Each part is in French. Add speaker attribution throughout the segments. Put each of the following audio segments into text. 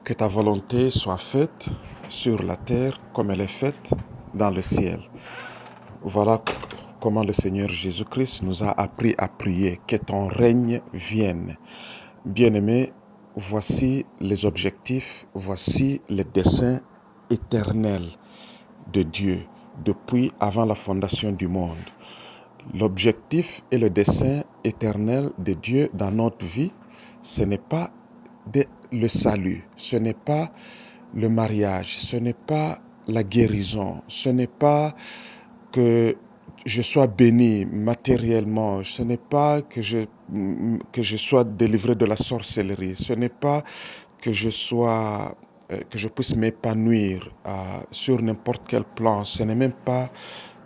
Speaker 1: Que ta volonté soit faite sur la terre comme elle est faite dans le ciel. Voilà comment le Seigneur Jésus-Christ nous a appris à prier. Que ton règne vienne. Bien-aimés, voici les objectifs, voici les desseins éternels de Dieu depuis avant la fondation du monde. L'objectif et le dessein éternel de Dieu dans notre vie, ce n'est pas le salut, ce n'est pas le mariage, ce n'est pas la guérison, ce n'est pas que je sois béni matériellement, ce n'est pas que je sois délivré de la sorcellerie, ce n'est pas que je puisse m'épanouir sur n'importe quel plan, ce n'est même pas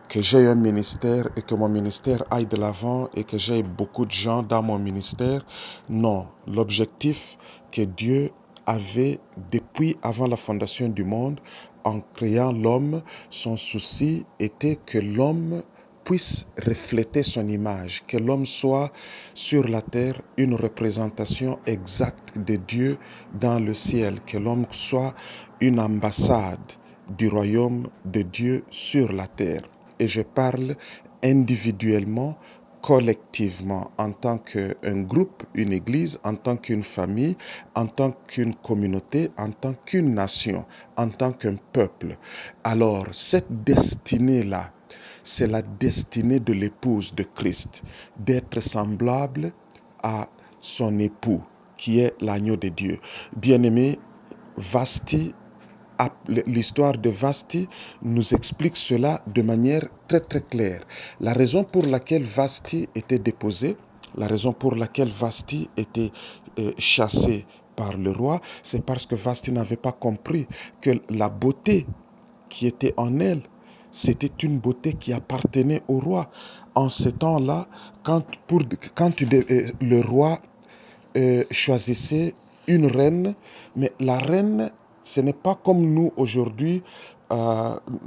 Speaker 1: que j'ai un ministère et que mon ministère aille de l'avant et que j'ai beaucoup de gens dans mon ministère. Non, l'objectif que Dieu avait depuis avant la fondation du monde, en créant l'homme, son souci était que l'homme puisse refléter son image, que l'homme soit sur la terre une représentation exacte de Dieu dans le ciel, que l'homme soit une ambassade du royaume de Dieu sur la terre. Et je parle individuellement, collectivement, en tant qu'un groupe, une église, en tant qu'une famille, en tant qu'une communauté, en tant qu'une nation, en tant qu'un peuple. Alors, cette destinée-là, c'est la destinée de l'épouse de Christ, d'être semblable à son époux, qui est l'agneau de Dieu. Bien-aimé, l'histoire de Vasti nous explique cela de manière très très claire. La raison pour laquelle Vasti était déposée, la raison pour laquelle Vasti était chassée par le roi, c'est parce que Vasti n'avait pas compris que la beauté qui était en elle, c'était une beauté qui appartenait au roi. En ce temps-là, quand le roi choisissait une reine, mais la reine, ce n'est pas comme nous aujourd'hui,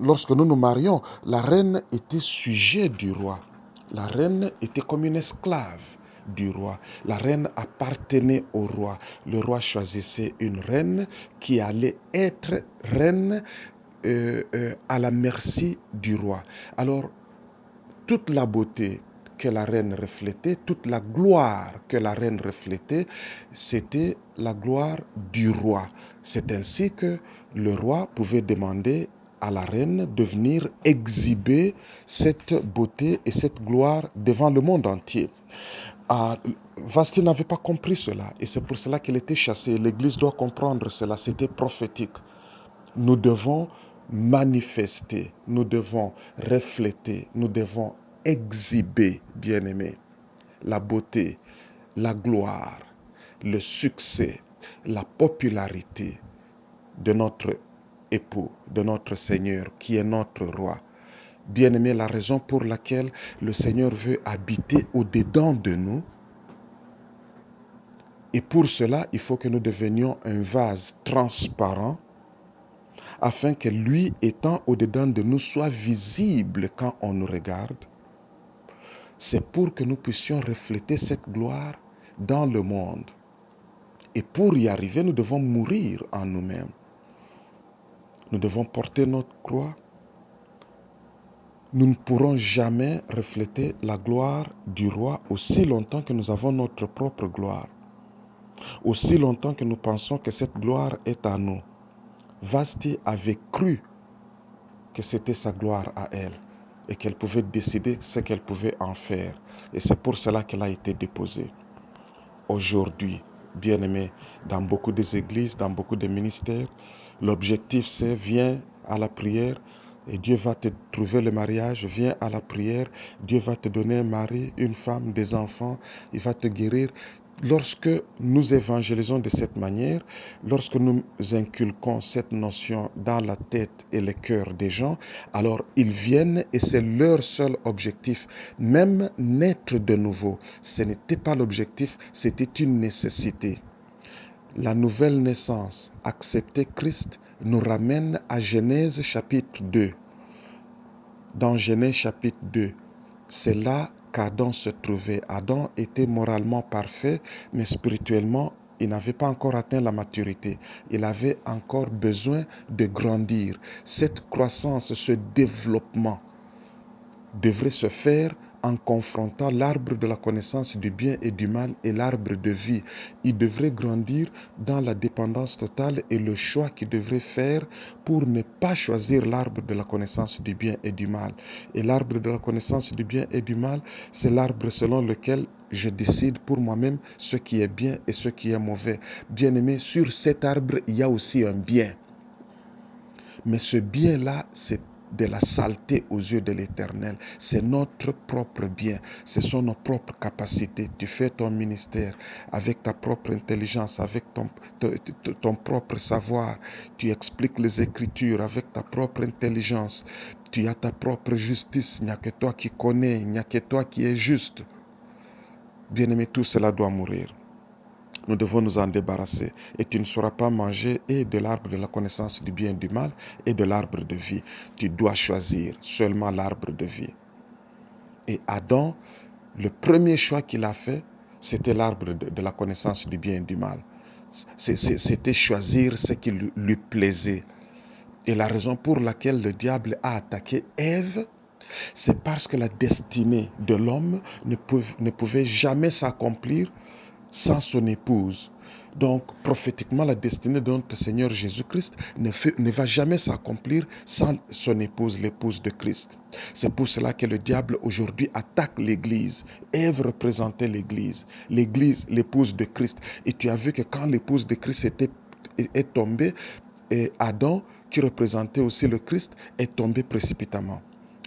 Speaker 1: lorsque nous nous marions, la reine était sujet du roi. La reine était comme une esclave du roi. La reine appartenait au roi. Le roi choisissait une reine qui allait être reine à la merci du roi. Alors, toute la beauté que la reine reflétait, toute la gloire que la reine reflétait, c'était la gloire du roi. C'est ainsi que le roi pouvait demander à la reine de venir exhiber cette beauté et cette gloire devant le monde entier. Vasti n'avait pas compris cela et c'est pour cela qu'elle était chassée. L'Église doit comprendre cela, c'était prophétique. Nous devons manifester, nous devons refléter, nous devons exhiber, bien-aimés, la beauté, la gloire, le succès, la popularité de notre époux, de notre Seigneur, qui est notre roi. Bien-aimés, la raison pour laquelle le Seigneur veut habiter au-dedans de nous, et pour cela, il faut que nous devenions un vase transparent, afin que lui étant au-dedans de nous soit visible quand on nous regarde. C'est pour que nous puissions refléter cette gloire dans le monde. Et pour y arriver, nous devons mourir en nous-mêmes. Nous devons porter notre croix. Nous ne pourrons jamais refléter la gloire du roi aussi longtemps que nous avons notre propre gloire. Aussi longtemps que nous pensons que cette gloire est à nous. Vasti avait cru que c'était sa gloire à elle et qu'elle pouvait décider ce qu'elle pouvait en faire. Et c'est pour cela qu'elle a été déposée. Aujourd'hui, bien-aimés, dans beaucoup des églises, dans beaucoup de ministères, l'objectif c'est viens à la prière et Dieu va te trouver le mariage, viens à la prière, Dieu va te donner un mari, une femme, des enfants, il va te guérir. Lorsque nous évangélisons de cette manière, lorsque nous inculquons cette notion dans la tête et le cœur des gens, alors ils viennent et c'est leur seul objectif. Même naître de nouveau, ce n'était pas l'objectif, c'était une nécessité. La nouvelle naissance, accepter Christ, nous ramène à Genèse chapitre 2. Dans Genèse chapitre 2, c'est là qu'Adam se trouvait. Adam était moralement parfait, mais spirituellement Il n'avait pas encore atteint la maturité. Il avait encore besoin de grandir. Cette croissance, ce développement devrait se faire en confrontant l'arbre de la connaissance du bien et du mal et l'arbre de vie. Il devrait grandir dans la dépendance totale et le choix qu'il devrait faire pour ne pas choisir l'arbre de la connaissance du bien et du mal. Et l'arbre de la connaissance du bien et du mal, c'est l'arbre selon lequel je décide pour moi-même ce qui est bien et ce qui est mauvais. Bien-aimé, sur cet arbre, il y a aussi un bien. Mais ce bien-là, c'est de la saleté aux yeux de l'Éternel. C'est notre propre bien. Ce sont nos propres capacités. Tu fais ton ministère avec ta propre intelligence, avec ton propre savoir. Tu expliques les Écritures avec ta propre intelligence. Tu as ta propre justice. Il n'y a que toi qui connais. Il n'y a que toi qui es juste. Bien-aimé, tout cela doit mourir. Nous devons nous en débarrasser. Et tu ne sauras pas manger et de l'arbre de la connaissance du bien et du mal et de l'arbre de vie. Tu dois choisir seulement l'arbre de vie. Et Adam, le premier choix qu'il a fait, c'était l'arbre de la connaissance du bien et du mal. C'était choisir ce qui lui plaisait. Et la raison pour laquelle le diable a attaqué Ève, c'est parce que la destinée de l'homme ne pouvait jamais s'accomplir sans son épouse. Donc, prophétiquement, la destinée de notre Seigneur Jésus-Christ ne va jamais s'accomplir sans son épouse, l'épouse de Christ. C'est pour cela que le diable aujourd'hui attaque l'Église. Ève représentait l'Église, l'épouse de Christ. Et tu as vu que quand l'épouse de Christ est tombée, et Adam, qui représentait aussi le Christ, est tombé précipitamment.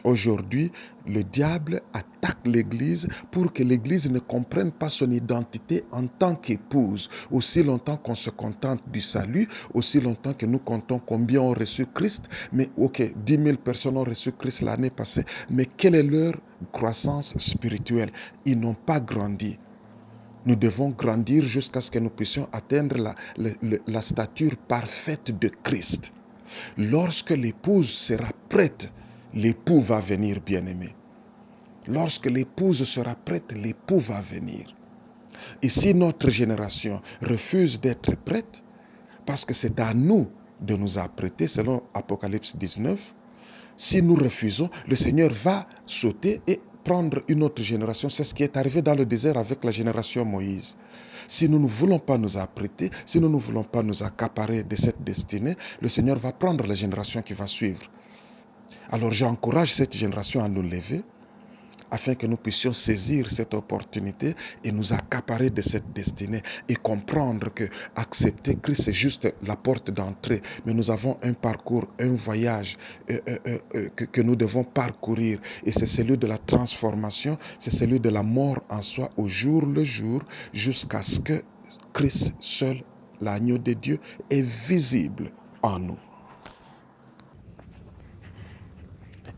Speaker 1: Aujourd'hui, le diable attaque l'Église pour que l'Église ne comprenne pas son identité en tant qu'épouse. Aussi longtemps qu'on se contente du salut, aussi longtemps que nous comptons combien ont reçu Christ. Mais ok, 10 000 personnes ont reçu Christ l'année passée. Mais quelle est leur croissance spirituelle? Ils n'ont pas grandi. Nous devons grandir jusqu'à ce que nous puissions atteindre la stature parfaite de Christ. Lorsque l'épouse sera prête, l'époux va venir, bien-aimé. Lorsque l'épouse sera prête, l'époux va venir. Et si notre génération refuse d'être prête, parce que c'est à nous de nous apprêter, selon Apocalypse 19, si nous refusons, le Seigneur va sauter et prendre une autre génération. C'est ce qui est arrivé dans le désert avec la génération Moïse. Si nous ne voulons pas nous apprêter, si nous ne voulons pas nous accaparer de cette destinée, le Seigneur va prendre la génération qui va suivre. Alors j'encourage cette génération à nous lever afin que nous puissions saisir cette opportunité et nous accaparer de cette destinée et comprendre que accepter Christ, c'est juste la porte d'entrée. Mais nous avons un parcours, un voyage que nous devons parcourir. Et c'est celui de la transformation, c'est celui de la mort en soi au jour le jour, jusqu'à ce que Christ seul, l'agneau de Dieu, est visible en nous.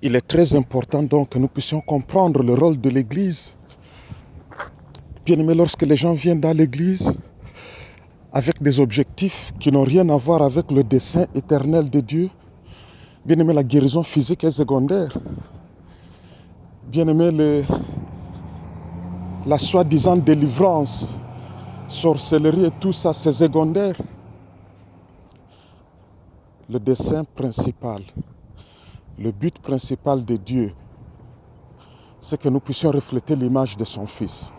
Speaker 1: Il est très important donc que nous puissions comprendre le rôle de l'Église. Bien-aimé, lorsque les gens viennent dans l'Église avec des objectifs qui n'ont rien à voir avec le dessein éternel de Dieu, bien-aimé, la guérison physique est secondaire. Bien-aimé, la soi-disant délivrance, sorcellerie et tout ça, c'est secondaire. Le dessein principal, le but principal de Dieu, c'est que nous puissions refléter l'image de son Fils.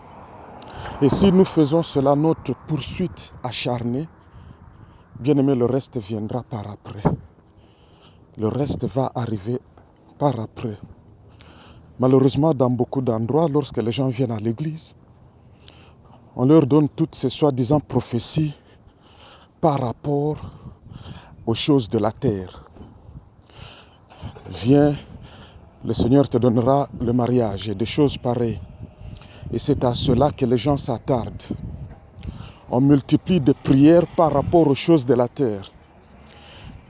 Speaker 1: Et si nous faisons cela, notre poursuite acharnée, bien-aimé, le reste viendra par après. Le reste va arriver par après. Malheureusement, dans beaucoup d'endroits, lorsque les gens viennent à l'église, on leur donne toutes ces soi-disant prophéties par rapport aux choses de la terre. Viens, le Seigneur te donnera le mariage et des choses pareilles. Et c'est à cela que les gens s'attardent. On multiplie des prières par rapport aux choses de la terre.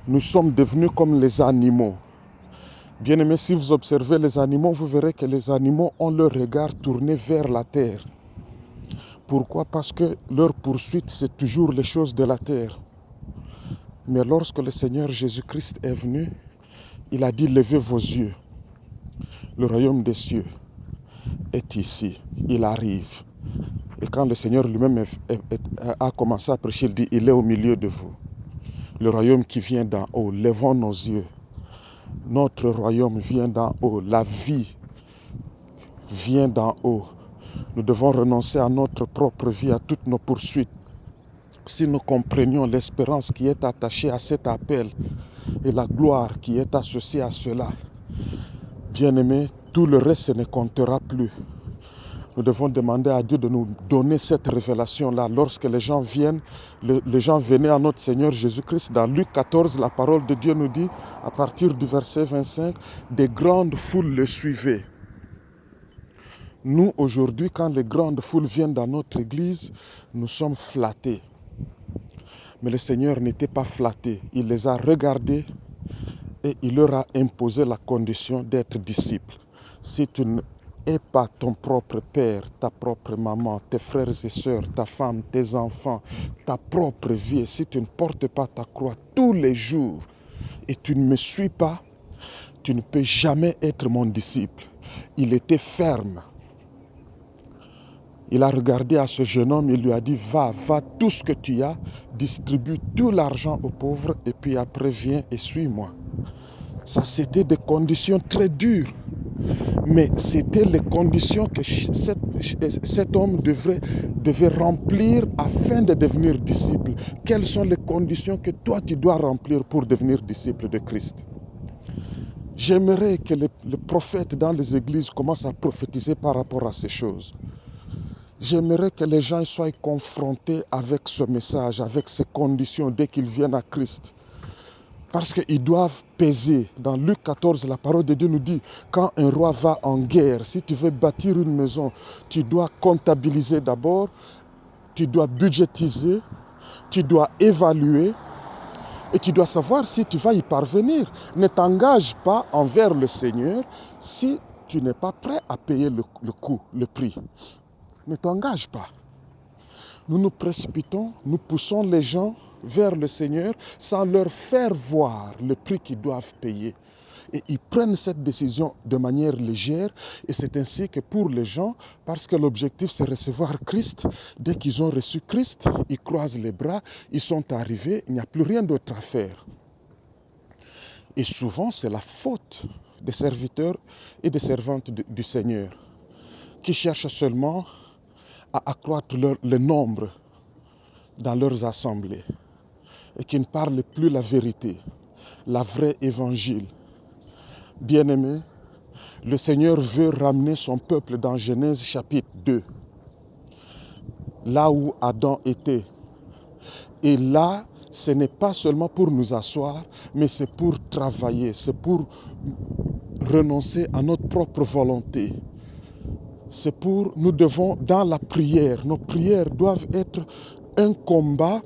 Speaker 1: Nous sommes devenus comme les animaux. Bien-aimés, si vous observez les animaux, vous verrez que les animaux ont leur regard tourné vers la terre. Pourquoi? Parce que leur poursuite, c'est toujours les choses de la terre. Mais lorsque le Seigneur Jésus-Christ est venu, il a dit, levez vos yeux. Le royaume des cieux est ici, il arrive. Et quand le Seigneur lui-même a commencé à prêcher, il dit, il est au milieu de vous. Le royaume qui vient d'en haut, levons nos yeux. Notre royaume vient d'en haut. La vie vient d'en haut. Nous devons renoncer à notre propre vie, à toutes nos poursuites. Si nous comprenions l'espérance qui est attachée à cet appel et la gloire qui est associée à cela, bien-aimés, tout le reste ne comptera plus. Nous devons demander à Dieu de nous donner cette révélation-là. Lorsque les gens viennent, les gens venaient à notre Seigneur Jésus-Christ. Dans Luc 14, la parole de Dieu nous dit, à partir du verset 25, des grandes foules le suivaient. Nous, aujourd'hui, quand les grandes foules viennent dans notre église, nous sommes flattés. Mais le Seigneur n'était pas flatté. Il les a regardés et il leur a imposé la condition d'être disciples. Si tu n'es pas ton propre père, ta propre maman, tes frères et sœurs, ta femme, tes enfants, ta propre vie, et si tu ne portes pas ta croix tous les jours et tu ne me suis pas, tu ne peux jamais être mon disciple. Il était ferme. Il a regardé à ce jeune homme, il lui a dit, va, tout ce que tu as, distribue tout l'argent aux pauvres et puis après viens et suis-moi. Ça, c'était des conditions très dures. Mais c'était les conditions que cet homme devait remplir afin de devenir disciple. Quelles sont les conditions que toi tu dois remplir pour devenir disciple de Christ? J'aimerais que les prophètes dans les églises commencent à prophétiser par rapport à ces choses. J'aimerais que les gens soient confrontés avec ce message, avec ces conditions dès qu'ils viennent à Christ. Parce qu'ils doivent peser. Dans Luc 14, la parole de Dieu nous dit, quand un roi va en guerre, si tu veux bâtir une maison, tu dois comptabiliser d'abord, tu dois budgétiser, tu dois évaluer et tu dois savoir si tu vas y parvenir. Ne t'engage pas envers le Seigneur si tu n'es pas prêt à payer le coût, le prix. Ne t'engage pas. Nous nous précipitons, nous poussons les gens vers le Seigneur sans leur faire voir le prix qu'ils doivent payer. Et ils prennent cette décision de manière légère et c'est ainsi que pour les gens, parce que l'objectif c'est recevoir Christ, dès qu'ils ont reçu Christ, ils croisent les bras, ils sont arrivés, il n'y a plus rien d'autre à faire. Et souvent c'est la faute des serviteurs et des servantes du Seigneur qui cherchent seulement à accroître le nombre dans leurs assemblées et qui ne parlent plus la vérité, la vraie évangile. Bien-aimés, le Seigneur veut ramener son peuple dans Genèse chapitre 2, là où Adam était. Et là, ce n'est pas seulement pour nous asseoir, mais c'est pour travailler, c'est pour renoncer à notre propre volonté. C'est pour, nous devons, dans la prière, nos prières doivent être un combat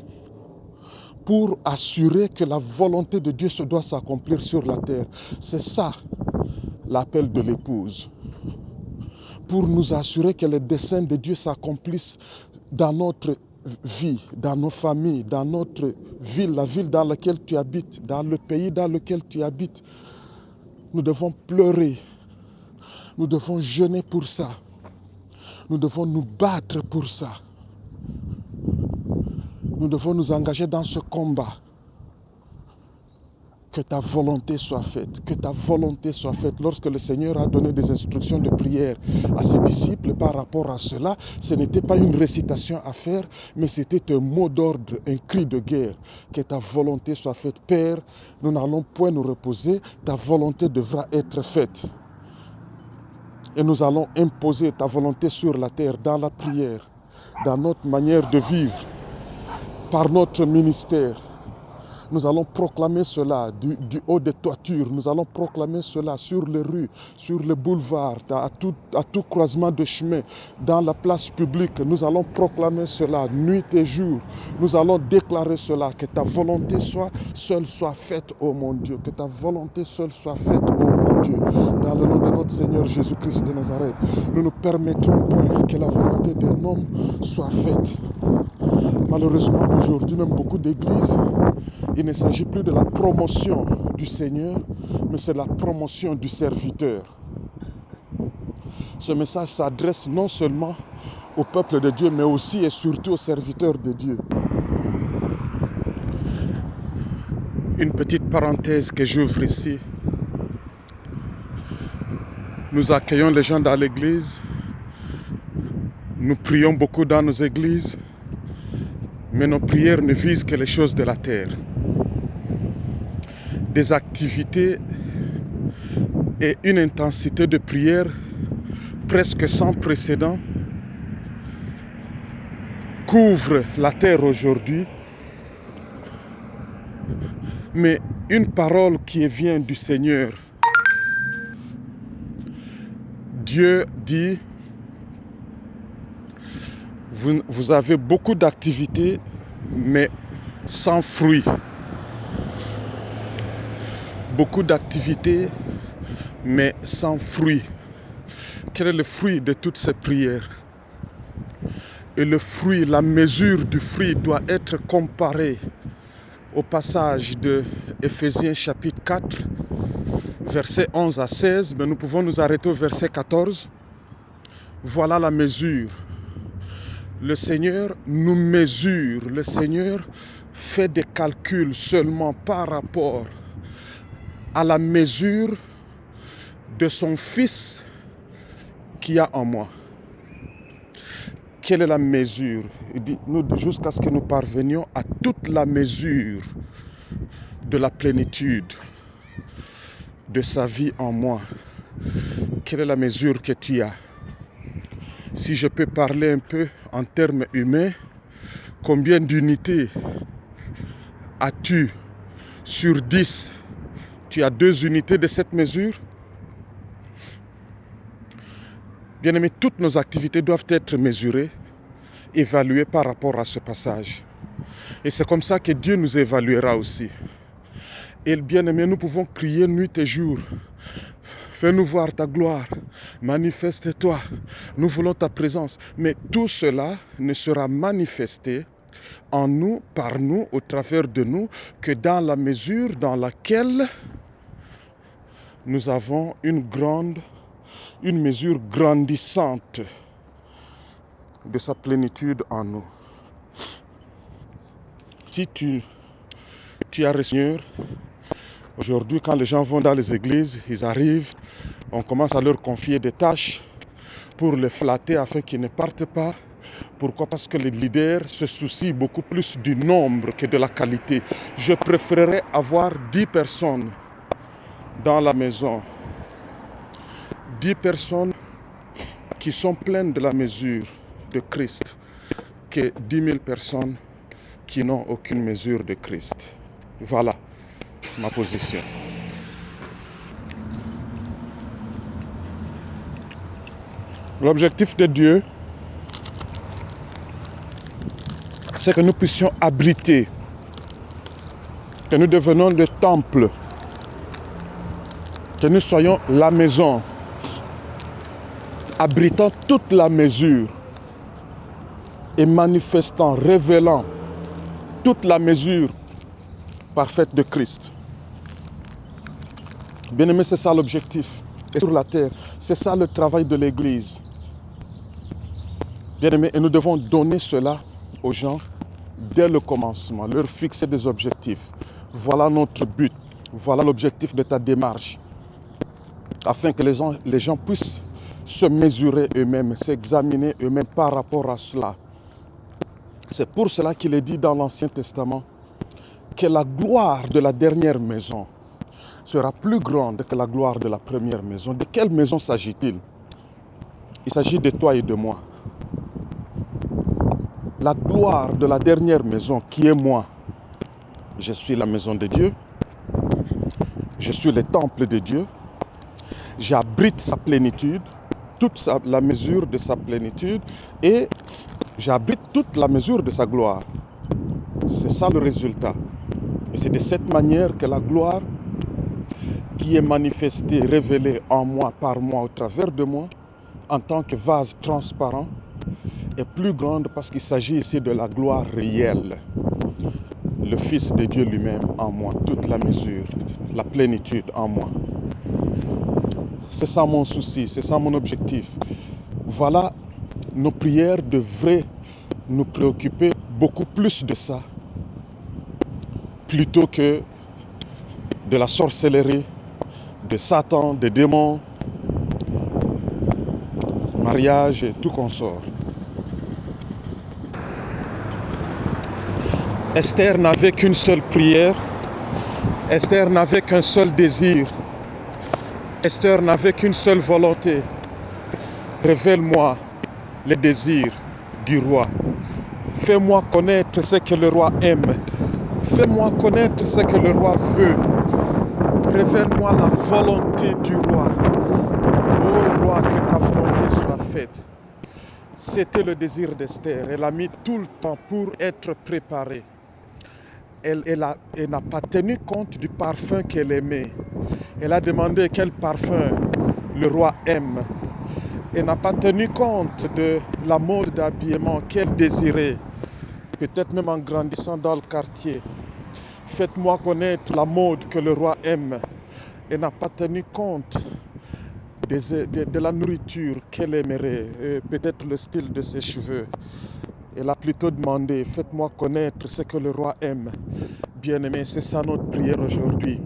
Speaker 1: pour assurer que la volonté de Dieu se doit s'accomplir sur la terre. C'est ça l'appel de l'épouse. Pour nous assurer que les desseins de Dieu s'accomplissent dans notre vie, dans nos familles, dans notre ville, la ville dans laquelle tu habites, dans le pays dans lequel tu habites. Nous devons pleurer. Nous devons jeûner pour ça. Nous devons nous battre pour ça. Nous devons nous engager dans ce combat. Que ta volonté soit faite, que ta volonté soit faite. Lorsque le Seigneur a donné des instructions de prière à ses disciples par rapport à cela, ce n'était pas une récitation à faire, mais c'était un mot d'ordre, un cri de guerre. Que ta volonté soit faite. Père, nous n'allons point nous reposer, ta volonté devra être faite. Et nous allons imposer ta volonté sur la terre, dans la prière, dans notre manière de vivre, par notre ministère. Nous allons proclamer cela du haut des toitures. Nous allons proclamer cela sur les rues, sur les boulevards, à tout croisement de chemin, dans la place publique. Nous allons proclamer cela nuit et jour. Nous allons déclarer cela, que ta volonté seule soit faite, ô mon Dieu. Que ta volonté seule soit faite, ô mon Dieu. Dans le nom de notre Seigneur Jésus-Christ de Nazareth, nous ne permettrons point que la volonté d'un homme soit faite. Malheureusement, aujourd'hui, même beaucoup d'églises, il ne s'agit plus de la promotion du Seigneur, mais c'est la promotion du serviteur. Ce message s'adresse non seulement au peuple de Dieu, mais aussi et surtout aux serviteurs de Dieu. Une petite parenthèse que j'ouvre ici. Nous accueillons les gens dans l'église. Nous prions beaucoup dans nos églises. Mais nos prières ne visent que les choses de la terre. Des activités et une intensité de prière presque sans précédent couvrent la terre aujourd'hui. Mais une parole qui vient du Seigneur, Dieu dit, vous avez beaucoup d'activités, mais sans fruit. Beaucoup d'activités, mais sans fruit. Quel est le fruit de toutes ces prières? Et le fruit, la mesure du fruit doit être comparée au passage de Éphésiens chapitre 4, versets 11 à 16, mais nous pouvons nous arrêter au verset 14. Voilà la mesure. Le Seigneur nous mesure, le Seigneur fait des calculs seulement par rapport à la mesure de son Fils qui a en moi. Quelle est la mesure? Il dit, jusqu'à ce que nous parvenions à toute la mesure de la plénitude de sa vie en moi. Quelle est la mesure que tu as? Si je peux parler un peu en termes humains, combien d'unités as-tu sur 10? Tu as 2 unités de cette mesure? Bien-aimés, toutes nos activités doivent être mesurées, évaluées par rapport à ce passage. Et c'est comme ça que Dieu nous évaluera aussi. Et bien-aimés, nous pouvons crier nuit et jour. Fais-nous voir ta gloire, manifeste-toi, nous voulons ta présence. Mais tout cela ne sera manifesté en nous, par nous, au travers de nous, que dans la mesure dans laquelle nous avons une mesure grandissante de sa plénitude en nous. Si tu as le Seigneur, aujourd'hui quand les gens vont dans les églises, ils arrivent, on commence à leur confier des tâches pour les flatter afin qu'ils ne partent pas. Pourquoi? Parce que les leaders se soucient beaucoup plus du nombre que de la qualité. Je préférerais avoir 10 personnes dans la maison. 10 personnes qui sont pleines de la mesure de Christ que 10 000 personnes qui n'ont aucune mesure de Christ. Voilà ma position. L'objectif de Dieu, c'est que nous puissions abriter, que nous devenions le temple, que nous soyons la maison, abritant toute la mesure et manifestant, révélant toute la mesure parfaite de Christ. Bien-aimé, c'est ça l'objectif. Et sur la terre, c'est ça le travail de l'Église. Bien-aimé, et nous devons donner cela aux gens dès le commencement, leur fixer des objectifs. Voilà notre but, voilà l'objectif de ta démarche, afin que les gens puissent se mesurer eux-mêmes, s'examiner eux-mêmes par rapport à cela. C'est pour cela qu'il est dit dans l'Ancien Testament que la gloire de la dernière maison sera plus grande que la gloire de la première maison. De quelle maison s'agit-il? Il s'agit de toi et de moi. La gloire de la dernière maison qui est moi. Je suis la maison de Dieu. Je suis le temple de Dieu. J'abrite sa plénitude, la mesure de sa plénitude, et j'abrite toute la mesure de sa gloire. C'est ça le résultat. Et c'est de cette manière que la gloire qui est manifestée, révélée en moi, par moi, au travers de moi, en tant que vase transparent, est plus grande parce qu'il s'agit ici de la gloire réelle. Le Fils de Dieu lui-même en moi, toute la mesure, la plénitude en moi. C'est ça mon souci, c'est ça mon objectif. Voilà nos prières devraient nous préoccuper beaucoup plus de ça, plutôt que de la sorcellerie, de Satan, des démons, mariage et tout consort. Esther n'avait qu'une seule prière, Esther n'avait qu'un seul désir, Esther n'avait qu'une seule volonté. Révèle-moi les désirs du roi. Fais-moi connaître ce que le roi aime. Fais-moi connaître ce que le roi veut. Révèle-moi la volonté du roi. Ô roi, que ta volonté soit faite. C'était le désir d'Esther. Elle a mis tout le temps pour être préparée. Elle n'a pas tenu compte du parfum qu'elle aimait. Elle a demandé quel parfum le roi aime. Elle n'a pas tenu compte de la mode d'habillement qu'elle désirait. Peut-être même en grandissant dans le quartier. Faites-moi connaître la mode que le roi aime. Elle n'a pas tenu compte de la nourriture qu'elle aimerait, peut-être le style de ses cheveux. Elle a plutôt demandé, faites-moi connaître ce que le roi aime. Bien-aimé, c'est ça notre prière aujourd'hui.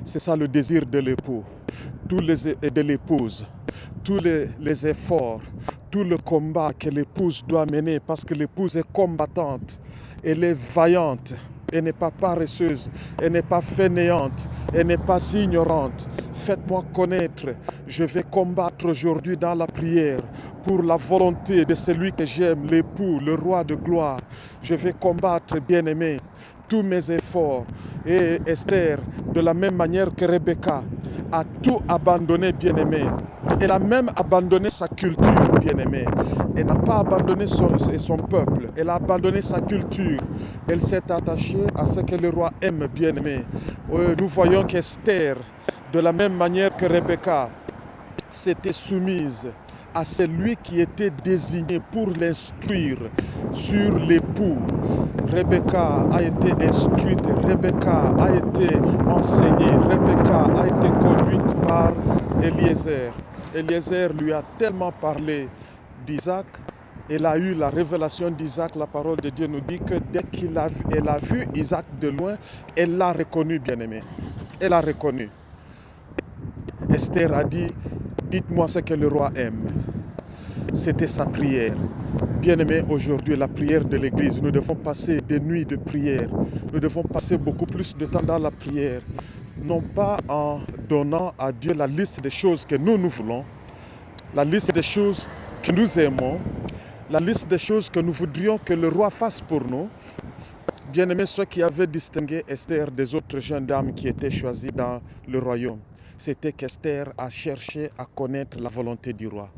Speaker 1: C'est ça le désir de l'époux, de l'épouse. Tous les efforts, tout le combat que l'épouse doit mener, parce que l'épouse est combattante, elle est vaillante, elle n'est pas paresseuse, elle n'est pas fainéante, elle n'est pas ignorante. Faites-moi connaître, je vais combattre aujourd'hui dans la prière pour la volonté de celui que j'aime, l'époux, le roi de gloire. Je vais combattre, bien-aimé, tous mes efforts. Et Esther, de la même manière que Rebecca, a tout abandonné, bien-aimé. Elle a même abandonné sa culture, bien-aimé. Elle n'a pas abandonné son peuple. Elle a abandonné sa culture. Elle s'est attachée à ce que le roi aime, bien-aimé. Nous voyons qu'Esther, de la même manière que Rebecca, s'était soumise à celui qui était désigné pour l'instruire sur l'époux. Rebecca a été instruite, Rebecca a été enseignée, Rebecca a été conduite par Eliezer. Eliezer lui a tellement parlé d'Isaac. Elle a eu la révélation d'Isaac. La parole de Dieu nous dit que dès qu'elle a vu Isaac de loin, elle l'a reconnu, bien-aimé. Elle l'a reconnu. Esther a dit, dites-moi ce que le roi aime. C'était sa prière. Bien-aimés, aujourd'hui, la prière de l'Église, nous devons passer des nuits de prière. Nous devons passer beaucoup plus de temps dans la prière. Non pas en donnant à Dieu la liste des choses que nous voulons, la liste des choses que nous aimons, la liste des choses que nous voudrions que le roi fasse pour nous. Bien-aimés, ceux qui avaient distingué Esther des autres jeunes dames qui étaient choisies dans le royaume, c'était qu'Esther a cherché à connaître la volonté du roi.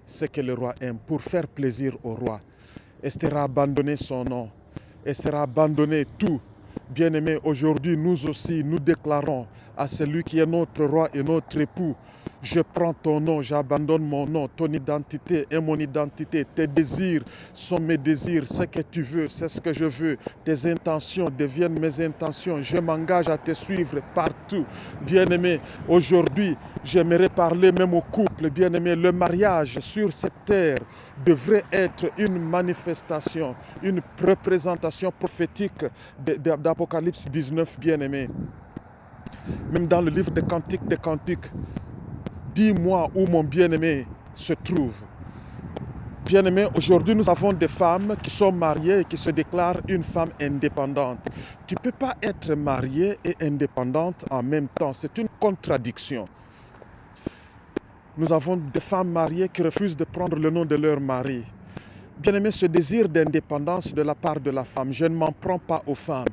Speaker 1: Ce que le roi aime, pour faire plaisir au roi. Esther a abandonné son nom. Esther a abandonné tout. Bien-aimés, aujourd'hui, nous aussi, nous déclarons à celui qui est notre roi et notre époux, je prends ton nom, j'abandonne mon nom, ton identité est mon identité, tes désirs sont mes désirs, ce que tu veux, c'est ce que je veux, tes intentions deviennent mes intentions, je m'engage à te suivre partout. Bien-aimés, aujourd'hui, j'aimerais parler même au couple, bien-aimés, le mariage sur cette terre devrait être une manifestation, une représentation prophétique d'Apocalypse 19, bien-aimés. Même dans le livre des Cantiques, dis-moi où mon bien-aimé se trouve. Bien-aimés, aujourd'hui nous avons des femmes qui sont mariées et qui se déclarent une femme indépendante. Tu ne peux pas être mariée et indépendante en même temps, c'est une contradiction. Nous avons des femmes mariées qui refusent de prendre le nom de leur mari. Bien-aimé, ce désir d'indépendance de la part de la femme, je ne m'en prends pas aux femmes.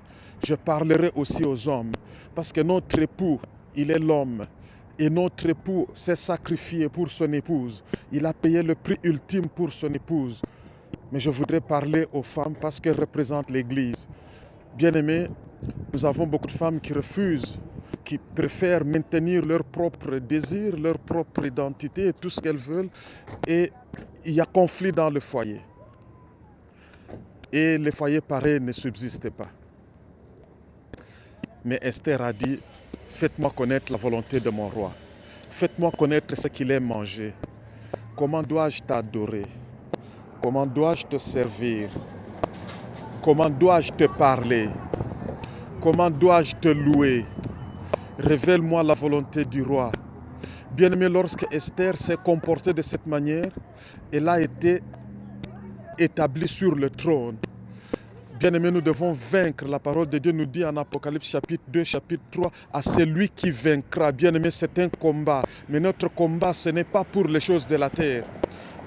Speaker 1: Je parlerai aussi aux hommes. Parce que notre époux, il est l'homme. Et notre époux s'est sacrifié pour son épouse. Il a payé le prix ultime pour son épouse. Mais je voudrais parler aux femmes parce qu'elles représentent l'Église. Bien-aimé, nous avons beaucoup de femmes qui refusent, qui préfèrent maintenir leur propre désir, leur propre identité, tout ce qu'elles veulent. Et il y a conflit dans le foyer. Et les foyers pareils ne subsistent pas. Mais Esther a dit, faites-moi connaître la volonté de mon roi. Faites-moi connaître ce qu'il aime manger. Comment dois-je t'adorer? Comment dois-je te servir? Comment dois-je te parler? Comment dois-je te louer? Révèle-moi la volonté du roi. Bien-aimé, lorsque Esther s'est comportée de cette manière, elle a été établie sur le trône. Bien-aimé, nous devons vaincre. La parole de Dieu nous dit en Apocalypse chapitre 2, chapitre 3, à celui qui vaincra. Bien-aimé, c'est un combat. Mais notre combat, ce n'est pas pour les choses de la terre.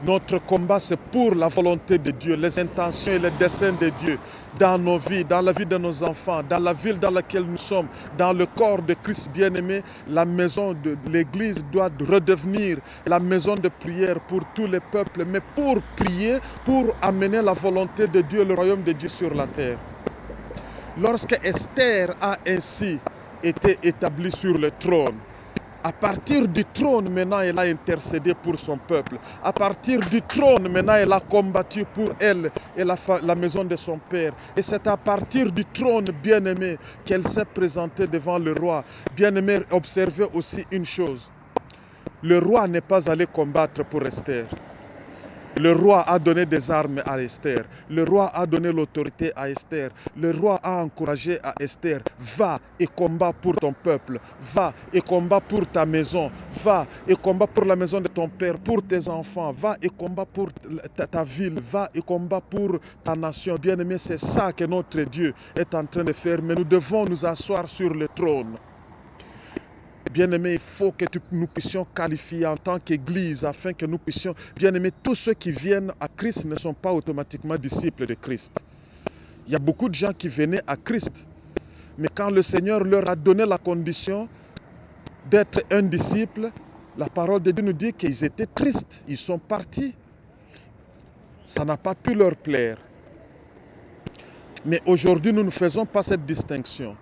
Speaker 1: Notre combat, c'est pour la volonté de Dieu, les intentions et les desseins de Dieu dans nos vies, dans la vie de nos enfants, dans la ville dans laquelle nous sommes, dans le corps de Christ bien-aimé. La maison de l'Église doit redevenir la maison de prière pour tous les peuples, mais pour prier, pour amener la volonté de Dieu, le royaume de Dieu sur la terre. Lorsque Esther a ainsi été établie sur le trône, à partir du trône, maintenant, elle a intercédé pour son peuple. À partir du trône, maintenant, elle a combattu pour elle et la maison de son père. Et c'est à partir du trône, bien-aimé, qu'elle s'est présentée devant le roi. Bien-aimé, observez aussi une chose. Le roi n'est pas allé combattre pour Esther. Le roi a donné des armes à Esther. Le roi a donné l'autorité à Esther. Le roi a encouragé à Esther. Va et combat pour ton peuple. Va et combat pour ta maison. Va et combat pour la maison de ton père, pour tes enfants. Va et combat pour ta ville. Va et combat pour ta nation. Bien-aimé, c'est ça que notre Dieu est en train de faire. Mais nous devons nous asseoir sur le trône. Bien-aimé, il faut que nous puissions qualifier en tant qu'Église afin que nous puissions... Bien-aimé, tous ceux qui viennent à Christ ne sont pas automatiquement disciples de Christ. Il y a beaucoup de gens qui venaient à Christ. Mais quand le Seigneur leur a donné la condition d'être un disciple, la parole de Dieu nous dit qu'ils étaient tristes. Ils sont partis. Ça n'a pas pu leur plaire. Mais aujourd'hui, nous ne faisons pas cette distinction.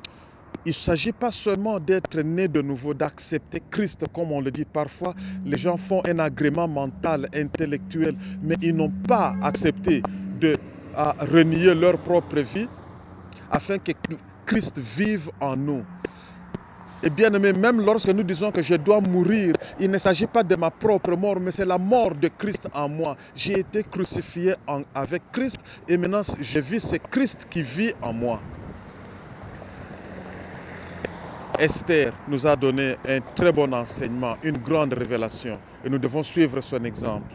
Speaker 1: Il ne s'agit pas seulement d'être né de nouveau, d'accepter Christ, comme on le dit parfois. Les gens font un agrément mental, intellectuel, mais ils n'ont pas accepté de renier leur propre vie afin que Christ vive en nous. Et bien aimé, même lorsque nous disons que je dois mourir, il ne s'agit pas de ma propre mort, mais c'est la mort de Christ en moi. J'ai été crucifié avec Christ et maintenant je vis, c'est Christ qui vit en moi. Esther nous a donné un très bon enseignement, une grande révélation, et nous devons suivre son exemple.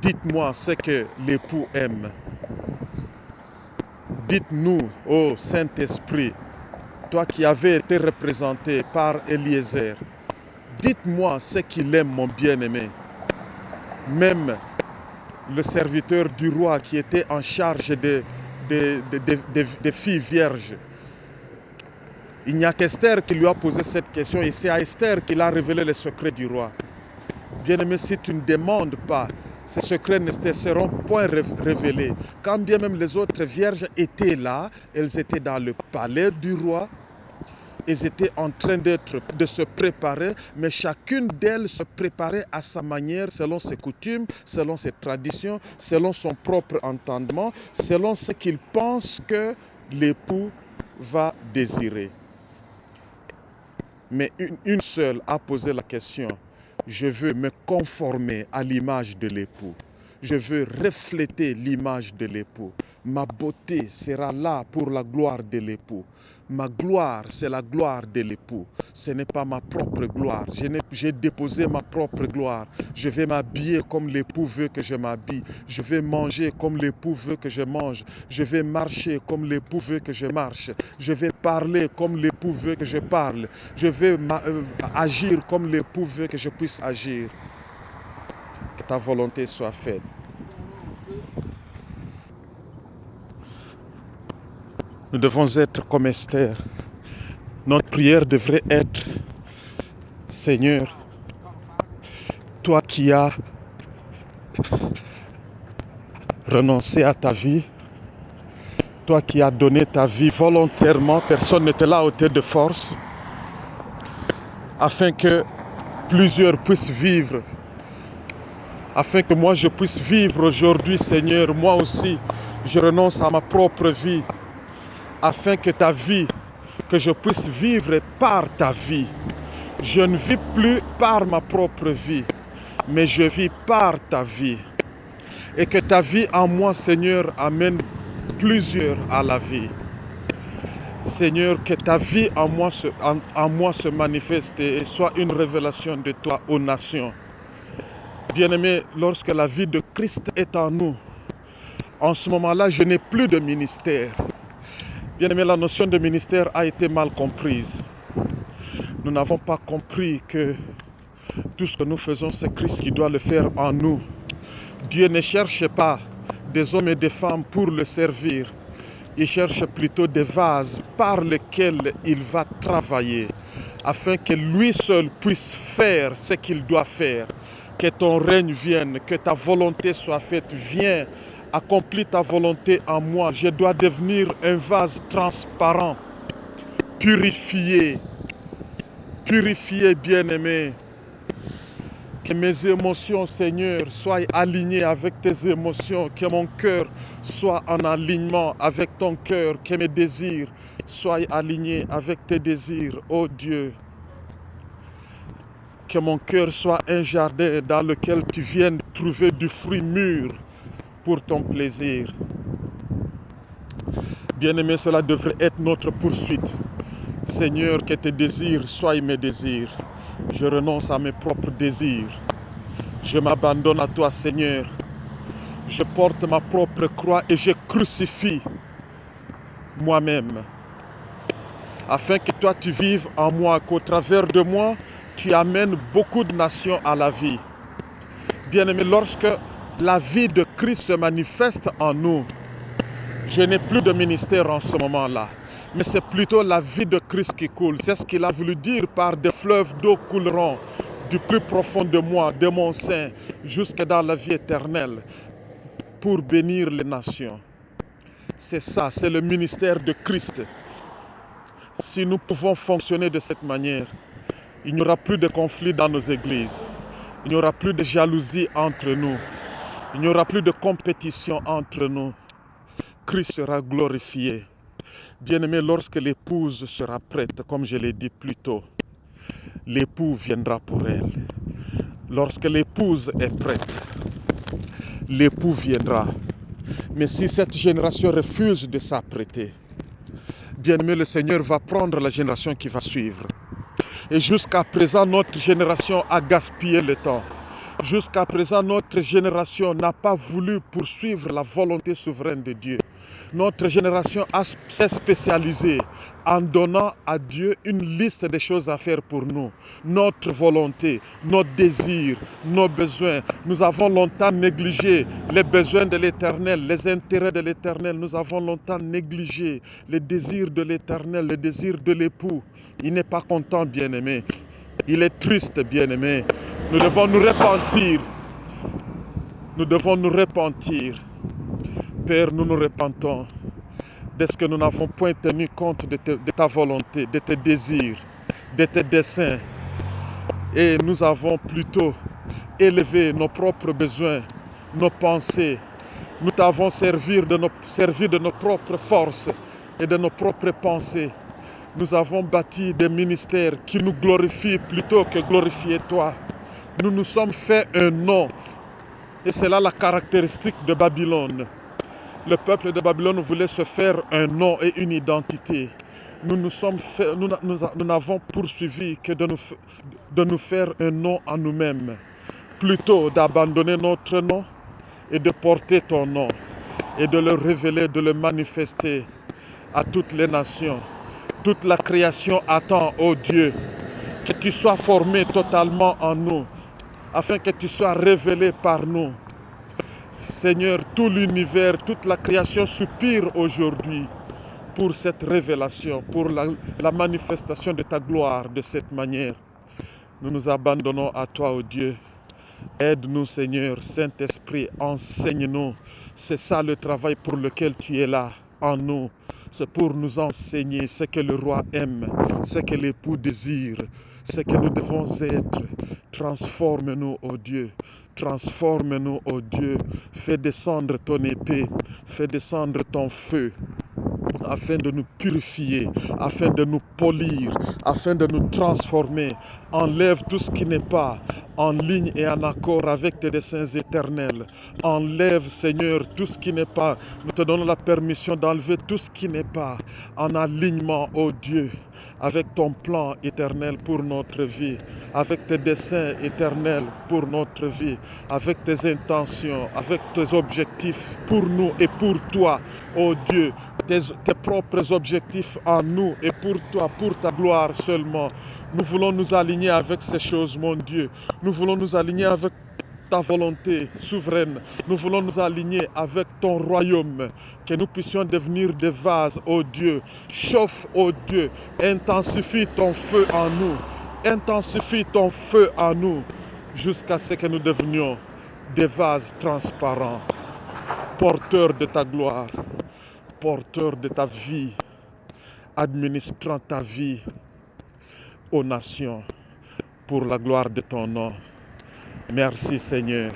Speaker 1: Dites-moi ce que l'époux aime. Dites-nous, ô Saint-Esprit, toi qui avais été représenté par Eliezer, dites-moi ce qu'il aime, mon bien-aimé. Même le serviteur du roi qui était en charge des filles vierges, il n'y a qu'Esther qui lui a posé cette question et c'est à Esther qu'il a révélé les secrets du roi. Bien-aimé, si tu ne demandes pas, ces secrets ne te seront point révélés. Quand bien même les autres vierges étaient là, elles étaient dans le palais du roi, elles étaient en train de se préparer, mais chacune d'elles se préparait à sa manière, selon ses coutumes, selon ses traditions, selon son propre entendement, selon ce qu'il pense que l'époux va désirer. Mais une seule a posé la question. Je veux me conformer à l'image de l'époux. Je veux refléter l'image de l'époux. Ma beauté sera là pour la gloire de l'époux. Ma gloire, c'est la gloire de l'époux. Ce n'est pas ma propre gloire. J'ai déposé ma propre gloire. Je vais m'habiller comme l'époux veut que je m'habille. Je vais manger comme l'époux veut que je mange. Je vais marcher comme l'époux veut que je marche. Je vais parler comme l'époux veut que je parle. Je vais agir comme l'époux veut que je puisse agir. Que ta volonté soit faite. Nous devons être comme Esther. Notre prière devrait être, Seigneur, toi qui as renoncé à ta vie, toi qui as donné ta vie volontairement, personne ne te l'a ôté de force, afin que plusieurs puissent vivre, afin que moi je puisse vivre aujourd'hui, Seigneur, moi aussi, je renonce à ma propre vie, afin que ta vie, que je puisse vivre par ta vie. Je ne vis plus par ma propre vie, mais je vis par ta vie. et que ta vie en moi, Seigneur, amène plusieurs à la vie. Seigneur, que ta vie en moi se manifeste et soit une révélation de toi aux nations. Bien-aimé, lorsque la vie de Christ est en nous, en ce moment-là, je n'ai plus de ministère. Bien-aimé, la notion de ministère a été mal comprise. Nous n'avons pas compris que tout ce que nous faisons, c'est Christ qui doit le faire en nous. Dieu ne cherche pas des hommes et des femmes pour le servir. Il cherche plutôt des vases par lesquels il va travailler, afin que lui seul puisse faire ce qu'il doit faire. Que ton règne vienne, que ta volonté soit faite. Viens, accomplis ta volonté en moi. Je dois devenir un vase transparent, purifié, bien-aimé. Que mes émotions, Seigneur, soient alignées avec tes émotions. Que mon cœur soit en alignement avec ton cœur. Que mes désirs soient alignés avec tes désirs, ô Dieu. Que mon cœur soit un jardin dans lequel tu viennes trouver du fruit mûr pour ton plaisir. Bien-aimé, cela devrait être notre poursuite. Seigneur, que tes désirs soient mes désirs. Je renonce à mes propres désirs. Je m'abandonne à toi, Seigneur. Je porte ma propre croix et je crucifie moi-même. Afin que toi tu vives en moi, qu'au travers de moi, tu amènes beaucoup de nations à la vie. Bien-aimé, lorsque la vie de Christ se manifeste en nous, je n'ai plus de ministère en ce moment-là. Mais c'est plutôt la vie de Christ qui coule. C'est ce qu'il a voulu dire par des fleuves d'eau couleront du plus profond de moi, de mon sein, jusque dans la vie éternelle, pour bénir les nations. C'est ça, c'est le ministère de Christ. Si nous pouvons fonctionner de cette manière, il n'y aura plus de conflits dans nos églises. Il n'y aura plus de jalousie entre nous. Il n'y aura plus de compétition entre nous. Christ sera glorifié. Bien-aimé, lorsque l'épouse sera prête, comme je l'ai dit plus tôt, l'époux viendra pour elle. Lorsque l'épouse est prête, l'époux viendra. Mais si cette génération refuse de s'apprêter, bien-aimé, le Seigneur va prendre la génération qui va suivre. Et jusqu'à présent, notre génération a gaspillé le temps. Jusqu'à présent, notre génération n'a pas voulu poursuivre la volonté souveraine de Dieu. Notre génération s'est spécialisée en donnant à Dieu une liste de choses à faire pour nous. Notre volonté, nos désirs, nos besoins. Nous avons longtemps négligé les besoins de l'Éternel, les intérêts de l'Éternel. Nous avons longtemps négligé les désirs de l'Éternel, les désirs de l'époux. Il n'est pas content, bien-aimé. Il est triste, bien-aimé. Nous devons nous repentir. Nous devons nous repentir. Père, nous nous repentons de ce que nous n'avons point tenu compte de ta volonté, de tes désirs, de tes desseins. Et nous avons plutôt élevé nos propres besoins, nos pensées. Nous t'avons servi de nos propres forces et de nos propres pensées. Nous avons bâti des ministères qui nous glorifient plutôt que glorifier toi. Nous nous sommes fait un nom. Et c'est là la caractéristique de Babylone. Le peuple de Babylone voulait se faire un nom et une identité. Nous n'avons poursuivi que de nous faire un nom en nous-mêmes. Plutôt d'abandonner notre nom et de porter ton nom. Et de le révéler, de le manifester à toutes les nations. Toute la création attend, ô Dieu, que tu sois formé totalement en nous, afin que tu sois révélé par nous. Seigneur, tout l'univers, toute la création soupire aujourd'hui pour cette révélation, pour la manifestation de ta gloire de cette manière. Nous nous abandonnons à toi, ô Dieu. Aide-nous, Seigneur, Saint-Esprit, enseigne-nous. C'est ça le travail pour lequel tu es là, en nous. C'est pour nous enseigner ce que le roi aime, ce que l'époux désire, ce que nous devons être. Transforme-nous, ô Dieu. Transforme-nous, ô Dieu. Fais descendre ton épée, fais descendre ton feu, afin de nous purifier, afin de nous polir, afin de nous transformer. Enlève tout ce qui n'est pas. en ligne et en accord avec tes desseins éternels. Enlève, Seigneur, tout ce qui n'est pas. Nous te donnons la permission d'enlever tout ce qui n'est pas en alignement, ô Dieu, avec ton plan éternel pour notre vie, avec tes desseins éternels pour notre vie, avec tes intentions, avec tes objectifs pour nous et pour toi, ô Dieu, tes propres objectifs en nous et pour toi, pour ta gloire seulement. Nous voulons nous aligner avec ces choses, mon Dieu. Nous voulons nous aligner avec ta volonté souveraine. Nous voulons nous aligner avec ton royaume, que nous puissions devenir des vases, ô Dieu. Chauffe, ô Dieu, intensifie ton feu en nous. Intensifie ton feu en nous, jusqu'à ce que nous devenions des vases transparents, porteurs de ta gloire, porteurs de ta vie, administrant ta vie aux nations pour la gloire de ton nom. Merci Seigneur.